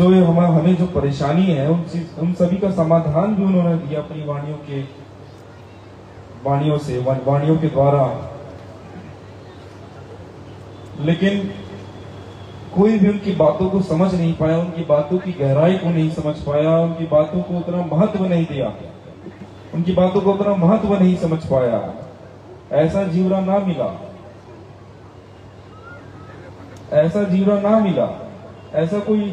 जो हमें जो परेशानी है उन सभी का समाधान भी उन्होंने दिया अपनी वाणियों के द्वारा। लेकिन कोई भी उनकी बातों को समझ नहीं पाया, उनकी बातों की गहराई को नहीं समझ पाया, उनकी बातों को उतना महत्व नहीं दिया, उनकी बातों को उतना महत्व नहीं समझ पाया। ऐसा जीवन ना मिला, ऐसा जीवन ना मिला, ऐसा कोई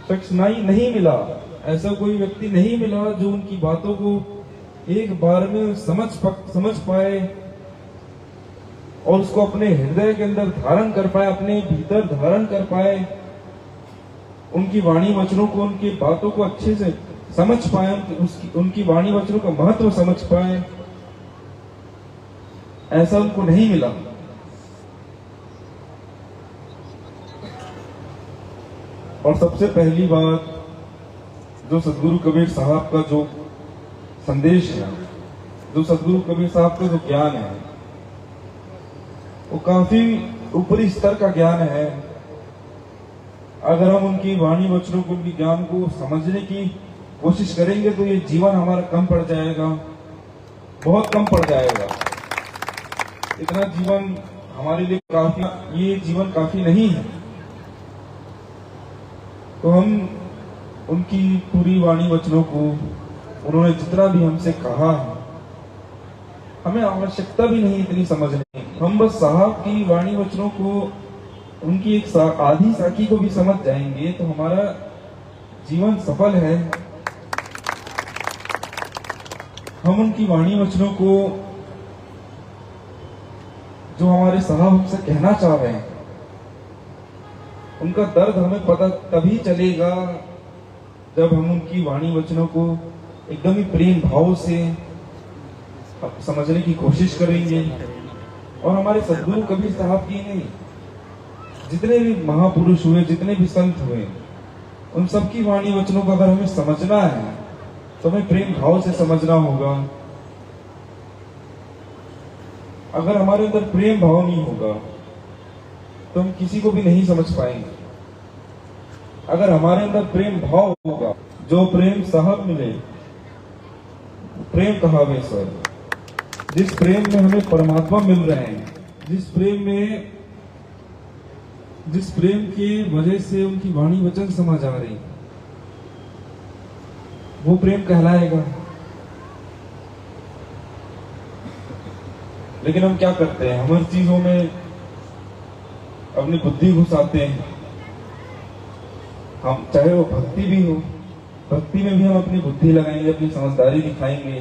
शख्स नहीं मिला, ऐसा कोई व्यक्ति नहीं मिला जो उनकी बातों को एक बार में समझ पाए और उसको अपने हृदय के अंदर धारण कर पाए, अपने भीतर धारण कर पाए, उनकी वाणी वचनों को, उनकी बातों को अच्छे से समझ पाए, उनकी वाणी वचनों का महत्व समझ पाए। ऐसा उनको नहीं मिला। और सबसे पहली बात, जो सदगुरु कबीर साहब का जो संदेश है, जो सदगुरु कबीर साहब का जो ज्ञान है, वो काफी ऊपरी स्तर का ज्ञान है। अगर हम उनकी वाणी वचनों को, उनकी ज्ञान को समझने की कोशिश करेंगे तो ये जीवन हमारा कम पड़ जाएगा, बहुत कम पड़ जाएगा। इतना जीवन हमारे लिए काफी, ये जीवन काफी नहीं है। तो हम उनकी पूरी वाणी वचनों को, उन्होंने जितना भी हमसे कहा है, हमें आवश्यकता भी नहीं इतनी समझने की। हम बस साहब की वाणी वचनों को, उनकी एक आधी साखी को भी समझ जाएंगे तो हमारा जीवन सफल है। हम उनकी वाणी वचनों को, जो हमारे साहब हमसे कहना चाह रहे हैं, उनका दर्द हमें पता तभी चलेगा जब हम उनकी वाणी वचनों को एकदम ही प्रेम भाव से समझने की कोशिश करेंगे। और हमारे सदगुरु कबीर साहब की नहीं, जितने भी महापुरुष हुए, जितने भी संत हुए, उन सबकी वाणी वचनों को अगर हमें समझना है तो हमें प्रेम भाव से समझना होगा। अगर हमारे अंदर प्रेम भाव नहीं होगा तो हम किसी को भी नहीं समझ पाएंगे। अगर हमारे अंदर प्रेम भाव होगा, जो प्रेम साहब मिले, प्रेम कहावे सर, जिस प्रेम में हमें परमात्मा मिल रहे हैं, जिस प्रेम की वजह से उनकी वाणी वचन समझ आ रही, वो प्रेम कहलाएगा। लेकिन हम क्या करते हैं, हम हर चीजों में अपनी बुद्धि घुसाते हैं। हम चाहे वो भक्ति भी हो, भक्ति में भी हम अपनी बुद्धि लगाएंगे, अपनी समझदारी दिखाएंगे,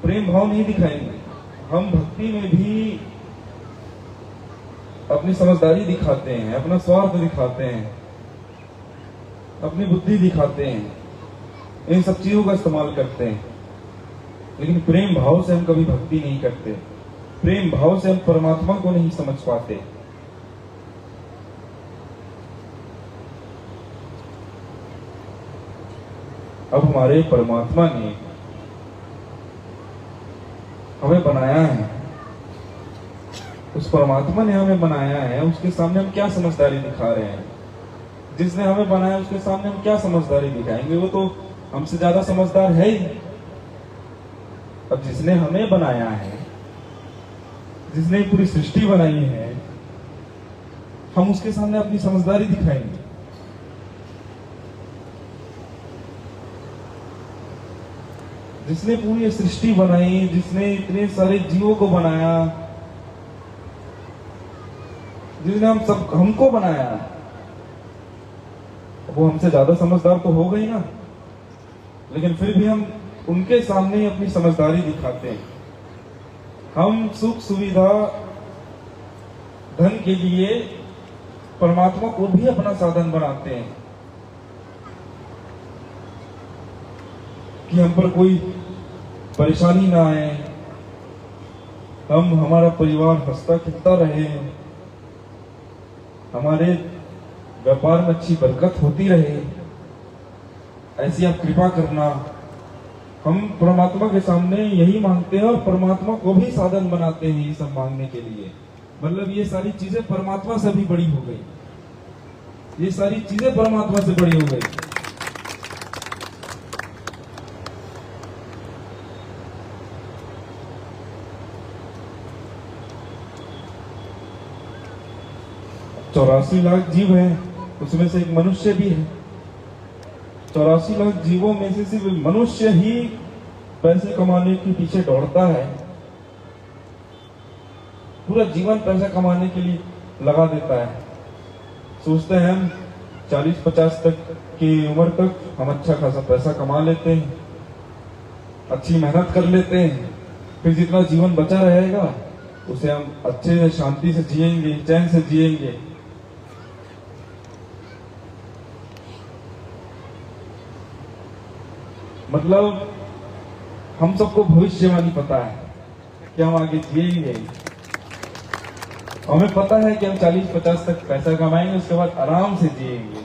प्रेम भाव नहीं दिखाएंगे। हम भक्ति में भी अपनी समझदारी दिखाते हैं, अपना स्वार्थ दिखाते हैं, अपनी बुद्धि दिखाते हैं, इन सब चीजों का इस्तेमाल करते हैं। लेकिन प्रेम भाव से हम कभी भक्ति नहीं करते, प्रेम भाव से हम परमात्मा को नहीं समझ पाते। अब हमारे परमात्मा ने हमें बनाया है, उस परमात्मा ने हमें बनाया है, उसके सामने हम क्या समझदारी दिखा रहे हैं? जिसने हमें बनाया उसके सामने हम क्या समझदारी दिखाएंगे? वो तो हमसे ज्यादा समझदार है ही। अब जिसने हमें बनाया है, जिसने पूरी सृष्टि बनाई है, हम उसके सामने अपनी समझदारी दिखाएंगे? जिसने पूरी सृष्टि बनाई, जिसने इतने सारे जीवों को बनाया, जिसने हमको बनाया, वो हमसे ज्यादा समझदार तो हो गई ना। लेकिन फिर भी हम उनके सामने ही अपनी समझदारी दिखाते हैं। हम सुख सुविधा धन के लिए परमात्मा को भी अपना साधन बनाते हैं कि हम पर कोई परेशानी ना आए, हमारा परिवार हंसता खिलता रहे, हमारे व्यापार में अच्छी बरकत होती रहे, ऐसी आप कृपा करना। हम परमात्मा के सामने यही मांगते हैं और परमात्मा को भी साधन बनाते हैं ये सब मांगने के लिए। मतलब ये सारी चीजें परमात्मा से भी बड़ी हो गई। ये सारी चीजें परमात्मा से बड़ी हो गई। चौरासी लाख जीव हैं, उसमें से एक मनुष्य भी है। 84 लाख जीवों में से सिर्फ मनुष्य ही पैसे कमाने के पीछे दौड़ता है, पूरा जीवन पैसा कमाने के लिए लगा देता है। सोचते हैं हम 40-50 तक की उम्र तक हम अच्छा खासा पैसा कमा लेते हैं, अच्छी मेहनत कर लेते हैं, फिर जितना जीवन बचा रहेगा उसे हम अच्छे से शांति से जिएंगे, चैन से जिएंगे। मतलब हम सबको भविष्यवाणी पता है कि हम आगे जिएंगे, हमें पता है कि हम 40-50 तक पैसा कमाएंगे, उसके बाद आराम से जिएंगे,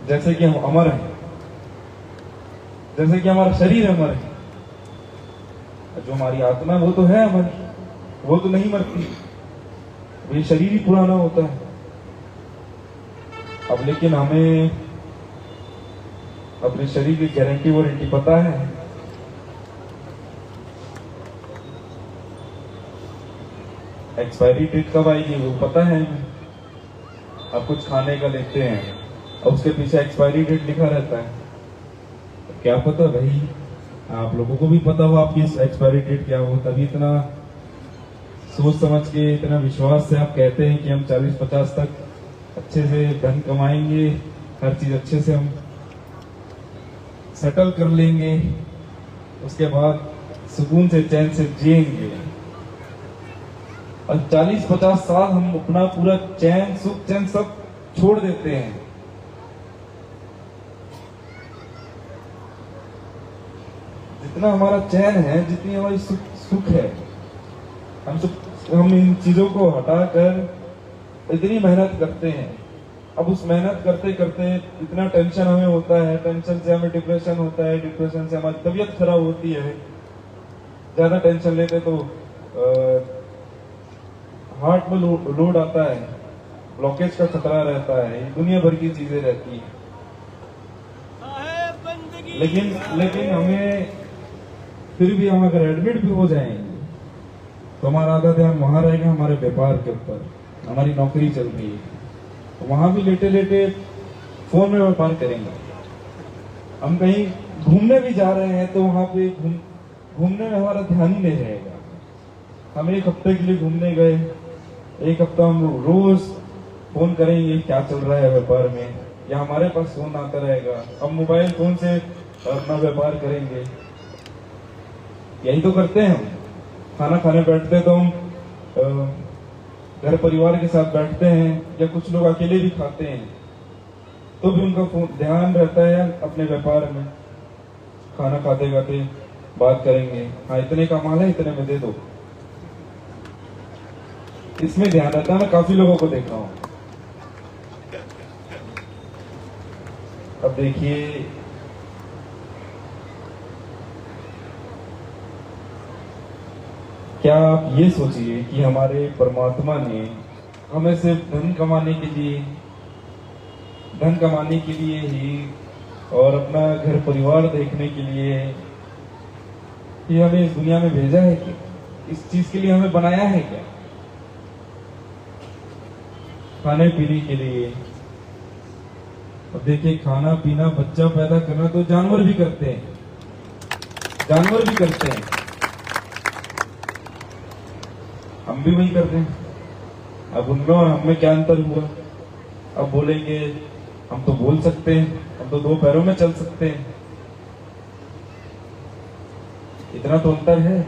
जैसे कि हम अमर हैं, जैसे कि हमारा शरीर अमर है। जो हमारी आत्मा वो तो है अमर, वो तो नहीं मरती, ये शरीर ही पुराना होता है। अब लेकिन हमें अपने शरीर की गारंटी वारंटी पता है। एक्सपायरी डेट कब आएगी वो पता है। आप कुछ खाने का लेते हैं और उसके पीछे एक्सपायरी डेट लिखा रहता है, तो क्या पता भाई, आप लोगों को भी पता हो आपकी एक्सपायरी डेट क्या हो, तभी इतना सोच समझ के, इतना विश्वास से आप कहते हैं कि हम 40-50 तक अच्छे से धन कमाएंगे, हर चीज अच्छे से हम सेटल कर लेंगे, उसके बाद सुकून से चैन से जिएंगे। और 40-50 साल हम अपना पूरा चैन सुख चैन सब छोड़ देते हैं। जितना हमारा चैन है, जितनी हमारी सुख है, हम इन चीजों को हटाकर इतनी मेहनत करते हैं। अब उस मेहनत करते करते इतना टेंशन हमें होता है, टेंशन से हमें डिप्रेशन होता है, डिप्रेशन से हमारी तबीयत खराब होती है। ज्यादा टेंशन लेते तो हार्ट में लोड आता है, ब्लॉकेज का खतरा रहता है, दुनिया भर की चीजें रहती है। लेकिन हमें फिर भी हम अगर एडमिट भी हो जाएंगे तो हमारा आधा ध्यान वहां रहेगा, हमारे व्यापार के ऊपर। हमारी नौकरी चल रही है, वहां भी लेटे लेटे फोन में व्यापार करेंगे। हम कहीं घूमने भी जा रहे हैं तो वहां पे घूमने में हमारा ध्यान ही नहीं रहेगा। हम एक हफ्ते के लिए घूमने गए, एक हफ्ता हम रोज फोन करेंगे क्या चल रहा है व्यापार में, या हमारे पास फोन आता रहेगा, हम मोबाइल फोन से अपना व्यापार करेंगे। यही तो करते हैं हम। खाना खाने बैठते तो हम घर परिवार के साथ बैठते हैं, या कुछ लोग अकेले भी खाते हैं, तो भी उनका ध्यान रहता है अपने व्यापार में। खाना खाते खाते बात करेंगे, हाँ इतने का माल है, इतने में दे दो, इसमें ध्यान रहता है। मैं काफी लोगों को देख रहा हूं। अब देखिए, क्या आप ये सोचिए कि हमारे परमात्मा ने हमें सिर्फ धन कमाने के लिए ही और अपना घर परिवार देखने के लिए ही हमें इस दुनिया में भेजा है क्या? इस चीज के लिए हमें बनाया है क्या? खाने पीने के लिए। अब देखिए, खाना पीना, बच्चा पैदा करना तो जानवर भी करते हैं, हम भी वही कर रहे हैं। अब उनमें और हम में क्या अंतर हुआ? अब बोलेंगे हम तो बोल सकते हैं, हम तो 2 पैरों में चल सकते हैं, इतना तो अंतर है।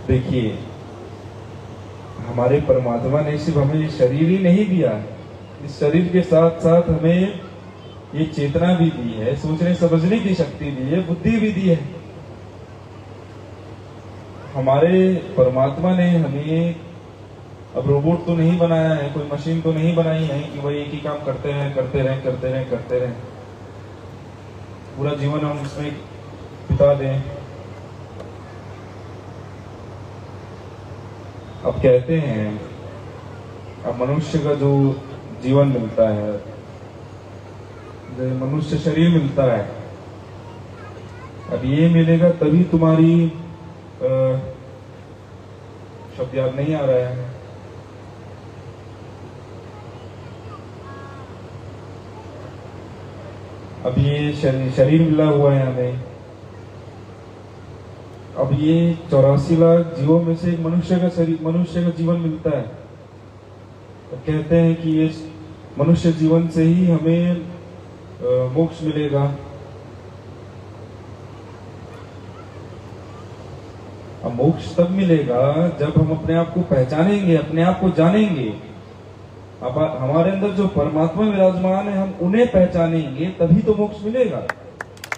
देखिए, हमारे परमात्मा ने सिर्फ हमें ये शरीर ही नहीं दिया, इस शरीर के साथ साथ हमें ये चेतना भी दी है, सोचने समझने की शक्ति दी है, बुद्धि भी दी है। हमारे परमात्मा ने हमें अब रोबोट तो नहीं बनाया है, कोई मशीन तो नहीं बनाई है कि वही एक ही काम करते रहे। पूरा जीवन हम उसमें बिता दें। अब कहते हैं अब मनुष्य का जो जीवन मिलता है, जो मनुष्य शरीर मिलता है, अब ये मिलेगा तभी तुम्हारी शब्द याद नहीं आ रहा है। अब ये शरीर मिला हुआ है हमें। अब ये 84 लाख जीवों में से एक मनुष्य का जीवन मिलता है। तो कहते हैं कि ये मनुष्य जीवन से ही हमें मोक्ष मिलेगा। अब मोक्ष तब मिलेगा जब हम अपने आप को पहचानेंगे, अपने आप को जानेंगे। अब हमारे अंदर जो परमात्मा विराजमान है, हम उन्हें पहचानेंगे तभी तो मोक्ष मिलेगा।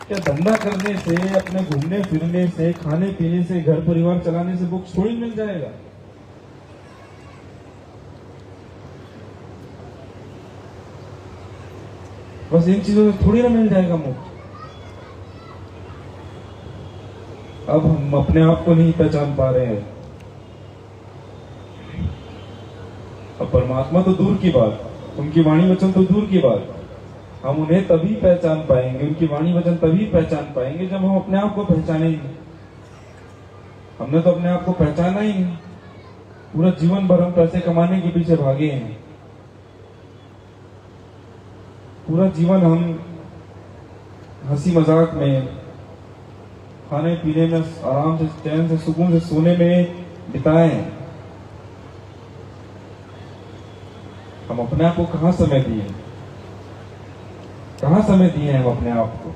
क्या धंधा करने से, अपने घूमने फिरने से, खाने पीने से, घर परिवार चलाने से मोक्ष थोड़ी मिल जाएगा। बस इन चीजों से थोड़ी ना मिल जाएगा मोक्ष। अब हम अपने आप को नहीं पहचान पा रहे हैं। अब परमात्मा तो दूर की बात, उनकी वाणी वचन तो दूर की बात, हम उन्हें तभी पहचान पाएंगे, उनकी वाणी वचन तभी पहचान पाएंगे जब हम अपने आप को पहचानेंगे। हमने तो अपने आप को पहचाना ही नहीं। पूरा जीवन भर हम पैसे कमाने के पीछे भागे हैं। पूरा जीवन हम हंसी मजाक में, खाने पीने में, आराम से, चैन से, सुकून से सोने में बिताए हैं। हम अपने आप को कहां समय दिए, कहां समय दिए हैं हम अपने आप को?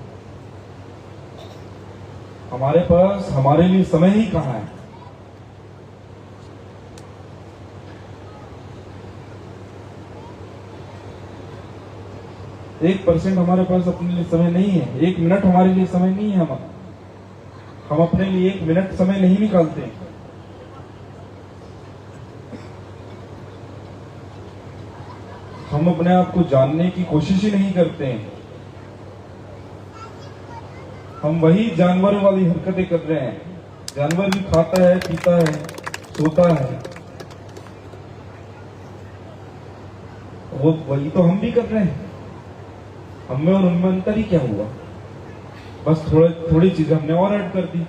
हमारे पास हमारे लिए समय ही कहां है? एक % हमारे पास अपने लिए समय नहीं है। 1 मिनट हमारे लिए समय नहीं है। हम अपने लिए 1 मिनट समय नहीं निकालते। हम अपने आप को जानने की कोशिश ही नहीं करते हैं। हम वही जानवर वाली हरकतें कर रहे हैं। जानवर भी खाता है, पीता है, सोता है, वो वही तो हम भी कर रहे हैं। हमें और उनमें अंतर ही क्या हुआ? बस थोड़ी चीजें हमने और ऐड कर दी,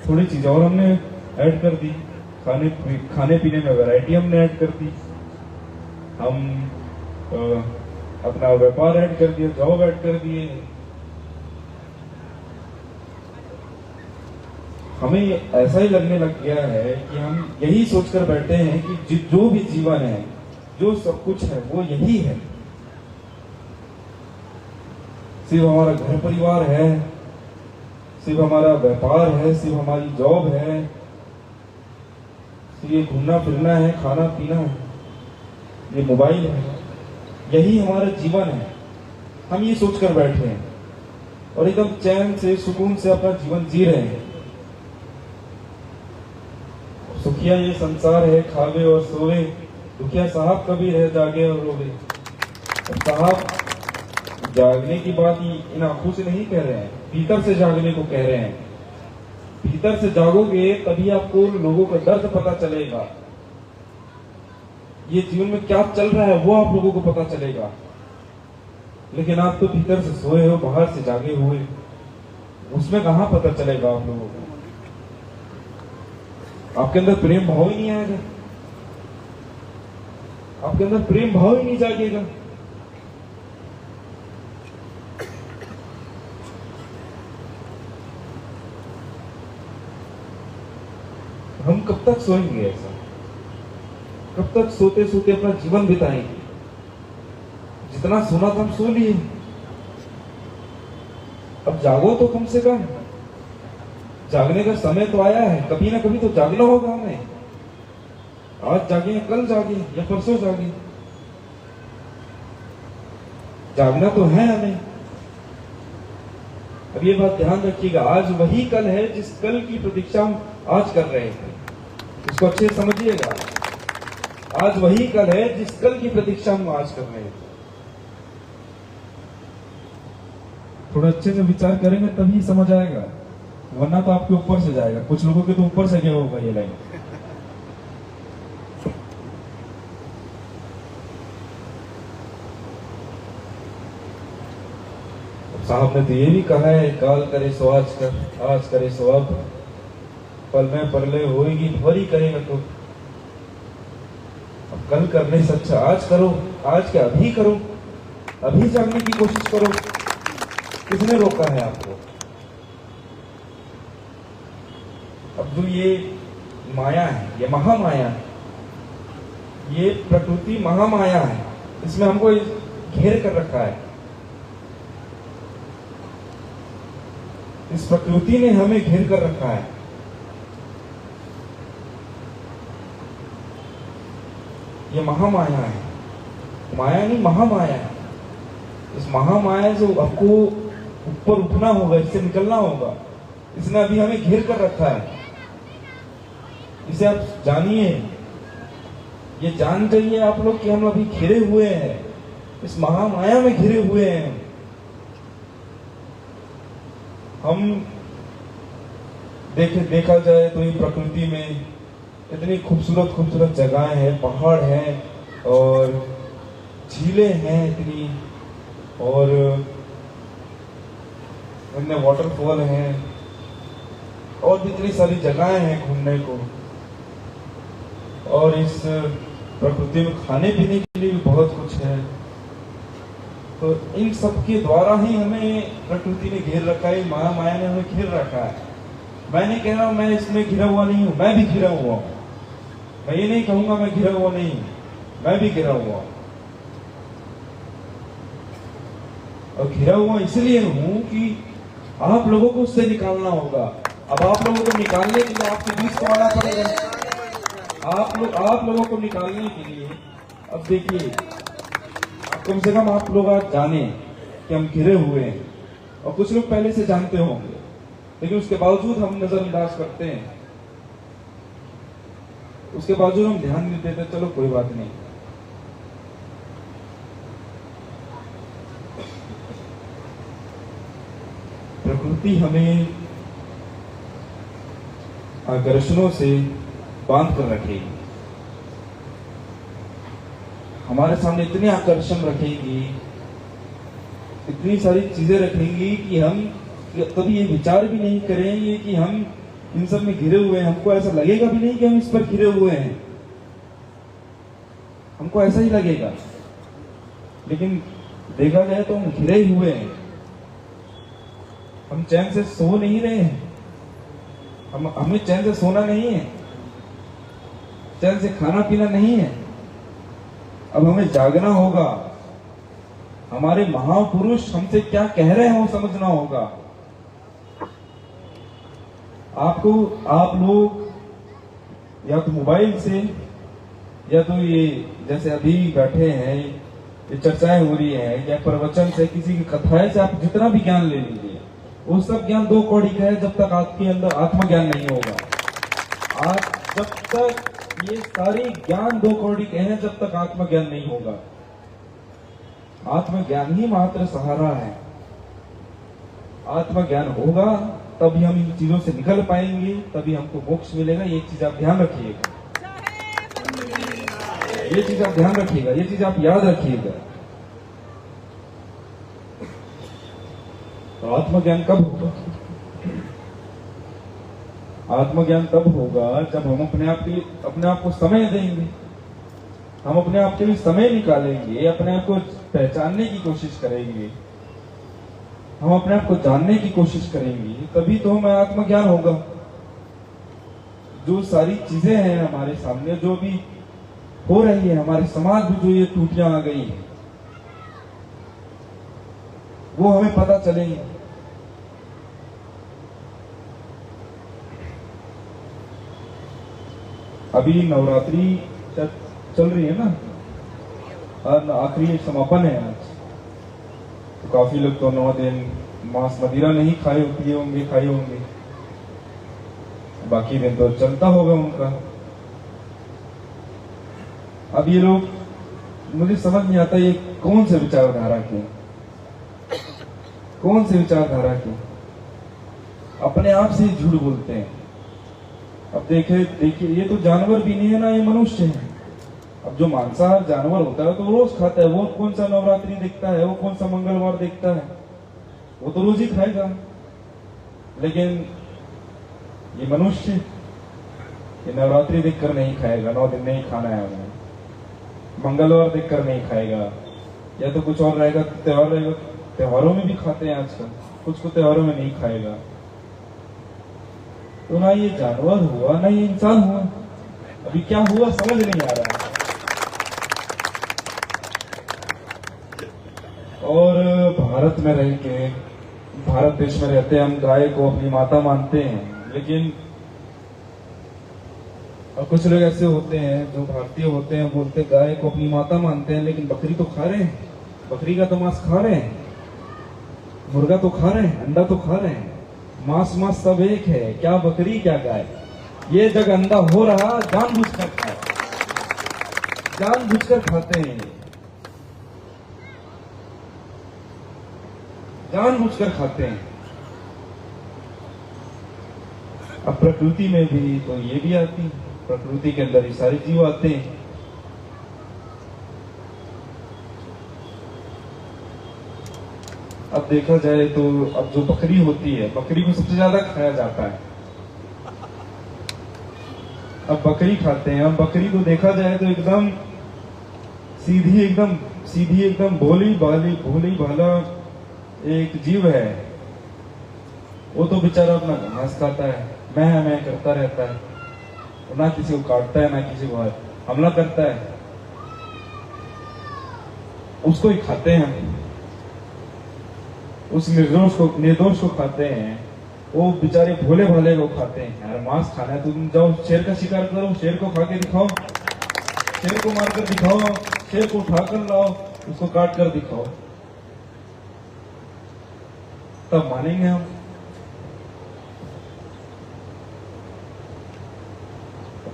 थोड़ी चीजें और हमने ऐड कर दी। खाने पीने में वैरायटी हमने ऐड कर दी। हम अपना व्यापार ऐड कर दिया, जॉब ऐड कर दिए। हमें ऐसा ही लगने लग गया है कि हम यही सोचकर बैठे हैं कि जो भी जीवन है, जो सब कुछ है, वो यही है। सिर्फ हमारा घर परिवार है, सिर्फ हमारा व्यापार है, सिर्फ हमारी जॉब है, सिर्फ ये घूमना फिरना है, खाना पीना है, ये मोबाइल है, यही हमारा जीवन है। हम ये सोचकर बैठे हैं और एकदम चैन से, सुकून से अपना जीवन जी रहे हैं। सुखिया ये संसार है, खावे और सोवे, दुखिया साहब कभी रह जागे और रोवे। साहब जागने की बात इन आंखों से नहीं कह रहे हैं, भीतर से जागने को कह रहे हैं। भीतर से जागोगे तभी आपको लोगों का दर्द पता चलेगा। ये जीवन में क्या चल रहा है वो आप लोगों को पता चलेगा। लेकिन आप तो भीतर से सोए हो, बाहर से जागे हुए, उसमें कहां पता चलेगा आप लोगों को? आपके अंदर प्रेम भाव ही नहीं आएगा, आपके अंदर प्रेम भाव ही नहीं जागेगा। हम कब तक सोएंगे ऐसा? कब तक सोते सोते अपना जीवन बिताएंगे? जितना सोना था हम सो लिए, अब जागो तो कम से कम। जागने का समय तो आया है, कभी ना कभी तो जागना होगा हमें। आज जागे, कल जागे या परसों जागे, जागना तो है हमें। अब ये बात ध्यान रखिएगा, आज वही कल है जिस कल की प्रतीक्षा हम आज कर रहे थे। इसको अच्छे से समझिएगा, आज वही कल है जिस कल की प्रतीक्षा हम आज कर रहे थे। थोड़ा अच्छे से विचार करेंगे तभी समझ आएगा, वरना तो आपके ऊपर से जाएगा। कुछ लोगों के तो ऊपर से गया होगा ये लाइन। साहब ने तो ये भी कहा है, काल करे सो आज कर, आज करे सो अब, पल में परले होएगी भरी करेगा तो। अब कल करने से अच्छा आज करो, आज के अभी करो, अभी जानने की कोशिश करो। किसने रोका है आपको? अब जो ये माया है, ये महामाया है, ये प्रकृति महामाया है, इसमें हमको घेर कर रखा है। इस प्रकृति ने हमें घेर कर रखा है। ये महामाया है, माया नहीं महामाया है। इस महामाया से आपको ऊपर उठना होगा, इससे निकलना होगा। इसने अभी हमें घेर कर रखा है, इसे आप जानिए। ये जान जाइए आप लोग कि हम अभी घिरे हुए हैं, इस महामाया में घिरे हुए हैं। हम देखा जाए तो ये प्रकृति में इतनी खूबसूरत खूबसूरत जगहें हैं, पहाड़ हैं और झीलें हैं इतनी, और इतने वाटरफॉल हैं, और भी इतनी सारी जगहें हैं घूमने को। और इस प्रकृति में खाने पीने के लिए भी बहुत कुछ है। तो इन सब के द्वारा ही हमें प्रकृति ने घेर रखा है, महामाया ने हमें घेर रखा है। मैं नहीं कह रहा हूं मैं इसमें घिरा हुआ नहीं हूं, मैं भी घिरा हुआ हूं। मैं ये नहीं कहूंगा मैं घिरा हुआ नहीं हूं, मैं भी घिरा हुआ हूं। और घिरा हुआ इसलिए हूं कि आप लोगों को उससे निकालना होगा। अब आप लोगों को निकालने के लिए आपके बीच को आना पड़ेगा। आप लोगों को निकालने के लिए, अब देखिए, कम से कम आप लोग आज जाने कि हम घिरे हुए हैं। और कुछ लोग पहले से जानते होंगे, लेकिन उसके बावजूद हम नजरअंदाज करते हैं, उसके बावजूद हम ध्यान नहीं देते। चलो कोई बात नहीं। प्रकृति हमें आकर्षणों से बांध कर रखेगी, हमारे सामने इतने आकर्षण रखेगी, इतनी सारी चीजें रखेंगी कि हम कभी ये विचार भी नहीं करेंगे कि हम इन सब में घिरे हुए हैं। हमको ऐसा लगेगा भी नहीं कि हम इस पर घिरे हुए हैं, हमको ऐसा ही लगेगा। लेकिन देखा जाए तो हम घिरे हुए हैं, हम चैन से सो नहीं रहे हैं। हमें चैन से सोना नहीं है, चैन से खाना पीना नहीं है। अब हमें जागना होगा, हमारे महापुरुष हमसे क्या कह रहे हैं वो समझना होगा। आप लोग या तो मोबाइल से, या तो ये जैसे अभी बैठे हैं, ये चर्चाएं हो रही है, या प्रवचन से, किसी की कथाएं से आप जितना भी ज्ञान ले लीजिए, वो सब ज्ञान 2 कौड़ी का है जब तक आपके अंदर आत्मज्ञान नहीं होगा। जब तक ये सारी ज्ञान 2 कौड़ी के हैं, जब तक आत्मज्ञान नहीं होगा। आत्मज्ञान ही मात्र सहारा है। आत्मज्ञान होगा तभी हम इन चीजों से निकल पाएंगे, तभी हमको मोक्ष मिलेगा। ये चीज आप ध्यान रखिएगा, ये चीज आप ध्यान रखिएगा, ये चीज आप याद रखिएगा। तो आत्मज्ञान कब होगा? आत्मज्ञान तब होगा जब हम अपने आप को समय देंगे, हम अपने आप के लिए समय निकालेंगे, अपने आप को पहचानने की कोशिश करेंगे, हम अपने आप को जानने की कोशिश करेंगे, तभी तो हमें आत्मज्ञान होगा। जो सारी चीजें हैं हमारे सामने, जो भी हो रही है हमारे समाज में, जो ये टूटियां आ गई है, वो हमें पता चलेगी। अभी नवरात्रि चल रही है ना, और आखिरी समापन है आज, तो काफी लोग तो 9 दिन मांस मदिरा नहीं खाए होंगे, बाकी दिन तो चलता होगा उनका। अब ये लोग, मुझे समझ नहीं आता ये कौन से विचारधारा के, कौन से विचारधारा के, अपने आप से ही झूठ बोलते हैं। अब देखिए ये तो जानवर भी नहीं है ना, ये मनुष्य है। अब जो मांसाहार जानवर होता है तो रोज खाता है, वो कौन सा नवरात्रि देखता है, वो कौन सा मंगलवार देखता है, वो तो रोज ही खाएगा। लेकिन ये मनुष्य, ये नवरात्रि देखकर नहीं खाएगा, 9 दिन नहीं खाना है उन्हें, मंगलवार देखकर नहीं खाएगा, या तो कुछ और रहेगा, त्योहार रहेगा, त्योहारों में भी खाते हैं आजकल, कुछ को त्योहारों में नहीं खाएगा। तो ना ये जानवर हुआ ना ये इंसान हुआ, अभी क्या हुआ समझ नहीं आ रहा है। और भारत में रह के, भारत देश में रहते हम गाय को अपनी माता मानते हैं, लेकिन और कुछ लोग ऐसे होते हैं जो भारतीय होते हैं, बोलते गाय को अपनी माता मानते हैं, लेकिन बकरी तो खा रहे हैं, बकरी का तो मांस खा रहे हैं, मुर्गा तो खा रहे हैं, अंडा तो खा रहे हैं, मांस सब एक है, क्या बकरी क्या गाय। ये जब अंडा हो रहा जानबूझकर खाए, जानबूझकर खाते हैं, जानबूझकर खाते हैं। अब प्रकृति में भी तो ये भी आती है, प्रकृति के अंदर ही सारे जीव आते हैं। अब देखा जाए तो अब जो बकरी होती है, बकरी को सबसे ज्यादा खाया जाता है। अब बकरी खाते हैं, अब बकरी को देखा जाए तो एकदम सीधी एकदम भोली भाला एक जीव है। वो तो बेचारा अपना घास खाता है, मैं करता रहता है, ना किसी को काटता है ना किसी को हमला करता है, उसको ही खाते हैं हम, उस निर्दोष को खाते हैं। वो बेचारे भोले भाले को खाते हैं। यार मांस खाना है तो तुम जाओ शेर का शिकार करो, शेर को खा के दिखाओ, शेर को मार कर दिखाओ, शेर को उठाकर लाओ, उसको काट कर दिखाओ, तब मानेंगे हम।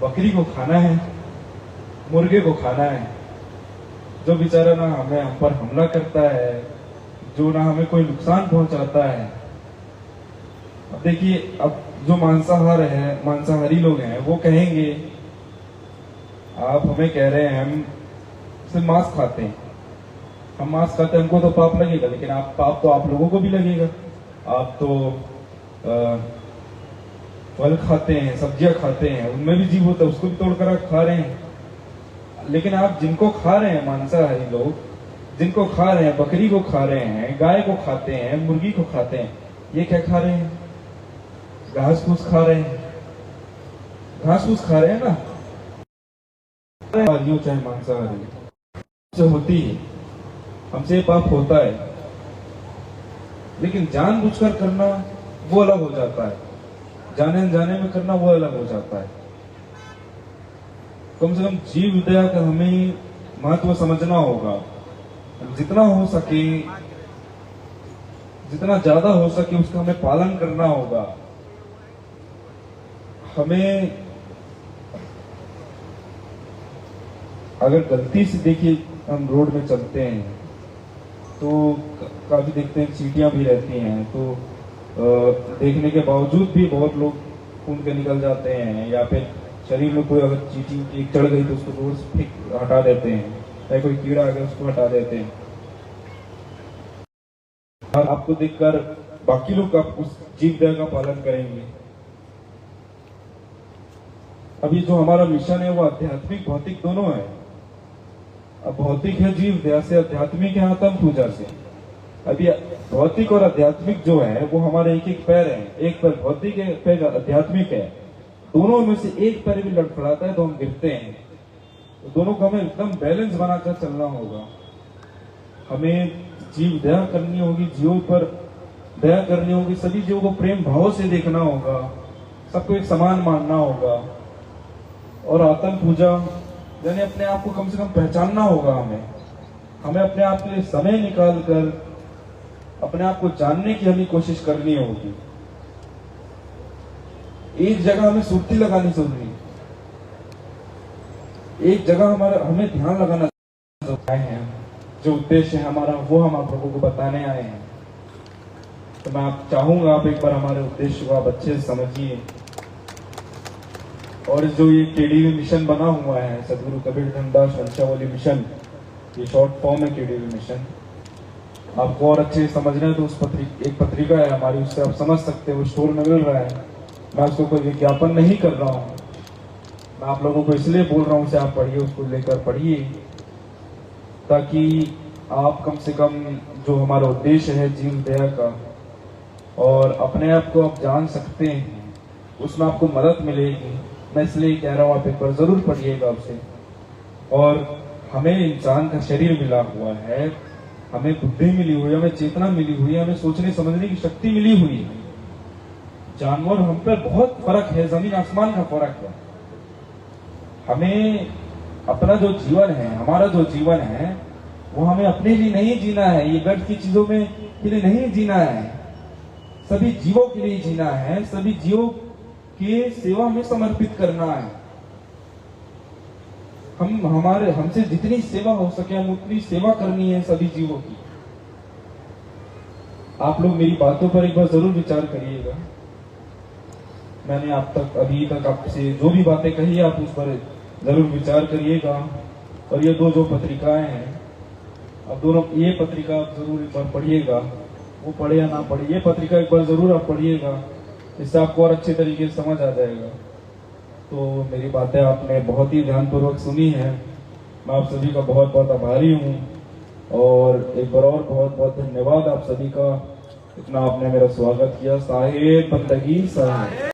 बकरी को खाना है, मुर्गे को खाना है, जो बेचारा ना हम पर हमला करता है, जो ना हमें कोई नुकसान पहुंचाता है। अब देखिए, अब जो मांसाहारी लोग हैं वो कहेंगे आप हमें कह रहे हैं हम सिर्फ मांस खाते हैं, हम मांस खाते हैं, हमको तो पाप लगेगा, लेकिन पाप तो आप लोगों को भी लगेगा। आप तो फल खाते हैं, सब्जियां खाते हैं, उनमें भी जीव होता है, उसको भी तोड़कर आप खा रहे हैं। लेकिन आप जिनको खा रहे हैं, मांसाहारी लोग जिनको खा रहे हैं, बकरी को खा रहे हैं, गाय को खाते हैं, मुर्गी को खाते हैं, ये क्या खा रहे हैं? घास फूस खा रहे हैं, घास फूस खा रहे हैं ना। चाहे मांसाहारी जो होती है, हमसे पाप होता है, लेकिन जानबूझकर करना वो अलग हो जाता है, जाने अनजाने में करना वो अलग हो जाता है। कम से कम जीव दया का हमें महत्व समझना होगा। जितना हो सके, जितना ज्यादा हो सके उसका हमें पालन करना होगा। हमें अगर गलती से देखिए हम रोड में चलते हैं तो काफी देखते हैं चींटियां भी रहती हैं, तो देखने के बावजूद भी बहुत लोग खून के निकल जाते हैं, या फिर शरीर में कोई अगर चींटी चढ़ गई तो उसको दूर से हटा देते हैं, या कोई कीड़ा आ गया उसको हटा देते हैं। और आपको देखकर बाकी लोग उस जीव दया का पालन करेंगे। अभी जो हमारा मिशन है वो आध्यात्मिक भौतिक दोनों है। अब भौतिक है जीव दया से, आध्यात्मिक है आत्म पूजा से। अभी भौतिक और आध्यात्मिक जो है वो हमारे एक एक पैर हैं, एक पैर भौतिक है, पैर आध्यात्मिक है। दोनों में से एक पैर भी लड़खड़ाता है तो हम गिरते हैं। तो दोनों को हमें एकदम बैलेंस बनाकर चलना होगा। हमें जीव दया करनी होगी, जीवों पर दया करनी होगी, सभी जीवों को प्रेम भाव से देखना होगा, सबको एक समान मानना होगा। और आत्म पूजा यानी अपने आप को कम से कम पहचानना होगा। हमें अपने आप के लिए समय निकाल कर अपने आप को जानने की हमें कोशिश करनी होगी। एक जगह हमें सुर्ती लगानी जरूरी, एक जगह हमें ध्यान लगाना है। जो उद्देश्य है हमारा वो हम आप लोगों को बताने आए हैं। तो मैं आप चाहूंगा आप एक बार हमारे उद्देश्य को आप अच्छे से समझिए। और जो ये केडीवी मिशन बना हुआ है, सदगुरु कबीर धनदास वंशावली मिशन, ये शॉर्ट फॉर्म है केडीवी मिशन। आपको और अच्छे से समझना है तो उस एक पत्रिका है हमारी, उससे आप समझ सकते हो, स्टोर में मिल रहा है। मैं उसको कोई विज्ञापन नहीं कर रहा हूँ, मैं आप लोगों को इसलिए बोल रहा हूँ उसे आप पढ़िए, उसको लेकर पढ़िए, ताकि आप कम से कम जो हमारा उद्देश्य है जीव दया का और अपने आप को आप जान सकते हैं, उसमें आपको मदद मिलेगी। मैं इसलिए कह रहा हूँ आप एक बार जरूर पढ़िएगा उसे। और हमें इंसान का शरीर मिला हुआ है, हमें बुद्धि मिली हुई है, हमें चेतना मिली हुई है, हमें सोचने समझने की शक्ति मिली हुई है। जानवर हम पर बहुत फर्क है, जमीन आसमान का फर्क है। हमें अपना जो जीवन है, हमारा जो जीवन है, वो हमें अपने लिए नहीं जीना है, ये व्यर्थ की चीजों में के लिए नहीं जीना है, सभी जीवों के लिए जीना है, सभी जीवों की सेवा में समर्पित करना है। हमसे जितनी सेवा हो सके हम उतनी सेवा करनी है सभी जीवों की। आप लोग मेरी बातों पर एक बार जरूर विचार करिएगा। मैंने अभी तक आपसे जो भी बातें कही आप उस पर जरूर विचार करिएगा। और ये जो पत्रिकाएं हैं, अब दोनों ये पत्रिका आप जरूर एक बार पढ़िएगा, वो पढ़े या ना पढ़े, ये पत्रिका एक बार जरूर आप पढ़िएगा, इससे आपको और अच्छे तरीके से समझ आ जाएगा। तो मेरी बातें आपने बहुत ही ध्यानपूर्वक सुनी है, मैं आप सभी का बहुत बहुत आभारी हूँ। और एक बार और बहुत बहुत धन्यवाद आप सभी का, इतना आपने मेरा स्वागत किया। साहेब बंदगी साहेब।